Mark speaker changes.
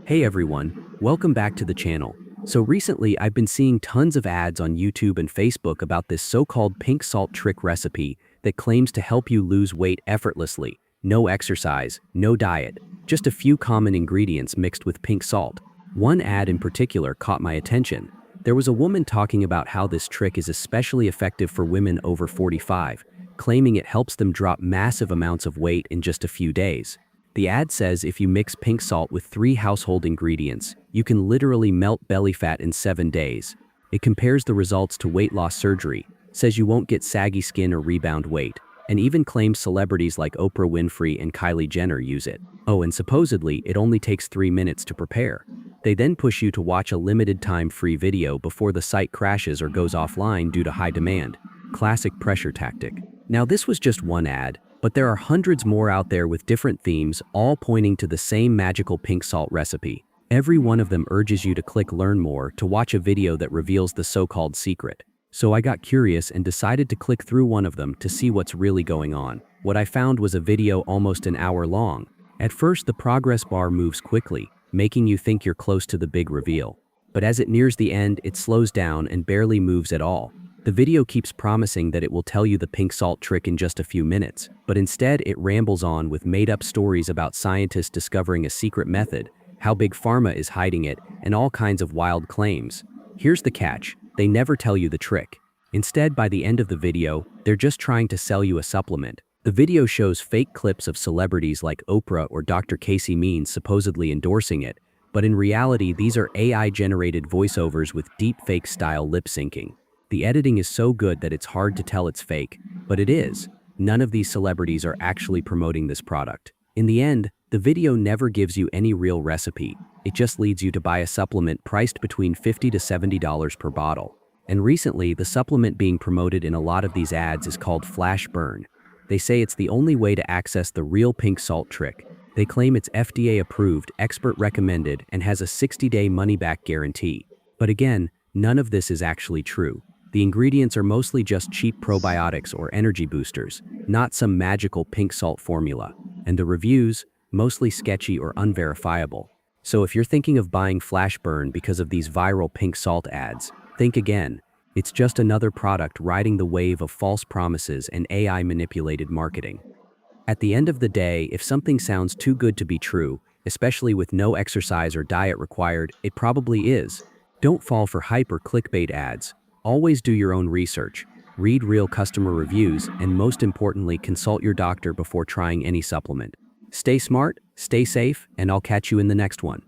Speaker 1: Hey everyone, welcome back to the channel. So recently I've been seeing tons of ads on YouTube and Facebook about this so-called pink salt trick recipe that claims to help you lose weight effortlessly. No exercise, no diet, just a few common ingredients mixed with pink salt. One ad in particular caught my attention. There was a woman talking about how this trick is especially effective for women over 45, claiming it helps them drop massive amounts of weight in just a few days. The ad says if you mix pink salt with 3 household ingredients, you can literally melt belly fat in 7 days. It compares the results to weight loss surgery, says you won't get saggy skin or rebound weight, and even claims celebrities like Oprah Winfrey and Kylie Jenner use it. Oh, and supposedly it only takes 3 minutes to prepare. They then push you to watch a limited time free video before the site crashes or goes offline due to high demand. Classic pressure tactic. Now this was just one ad, but there are hundreds more out there with different themes, all pointing to the same magical pink salt recipe. Every one of them urges you to click learn more to watch a video that reveals the so-called secret. So I got curious and decided to click through one of them to see what's really going on. What I found was a video almost an hour long. At first the progress bar moves quickly, making you think you're close to the big reveal. But as it nears the end, it slows down and barely moves at all. The video keeps promising that it will tell you the pink salt trick in just a few minutes, but instead it rambles on with made-up stories about scientists discovering a secret method, how big pharma is hiding it, and all kinds of wild claims. Here's the catch: they never tell you the trick. Instead, by the end of the video, they're just trying to sell you a supplement. The video shows fake clips of celebrities like Oprah or Dr. Casey Means supposedly endorsing it, but in reality these are AI-generated voiceovers with deepfake-style lip-syncing. The editing is so good that it's hard to tell it's fake, but it is. None of these celebrities are actually promoting this product. In the end, the video never gives you any real recipe. It just leads you to buy a supplement priced between $50 to $70 per bottle. And recently, the supplement being promoted in a lot of these ads is called Flash Burn. They say it's the only way to access the real pink salt trick. They claim it's FDA approved, expert recommended, and has a 60-day money-back guarantee. But again, none of this is actually true. The ingredients are mostly just cheap probiotics or energy boosters, not some magical pink salt formula. And the reviews, mostly sketchy or unverifiable. So if you're thinking of buying Flash Burn because of these viral pink salt ads, think again. It's just another product riding the wave of false promises and AI-manipulated marketing. At the end of the day, if something sounds too good to be true, especially with no exercise or diet required, it probably is. Don't fall for hype or clickbait ads. Always do your own research, read real customer reviews, and most importantly, consult your doctor before trying any supplement. Stay smart, stay safe, and I'll catch you in the next one.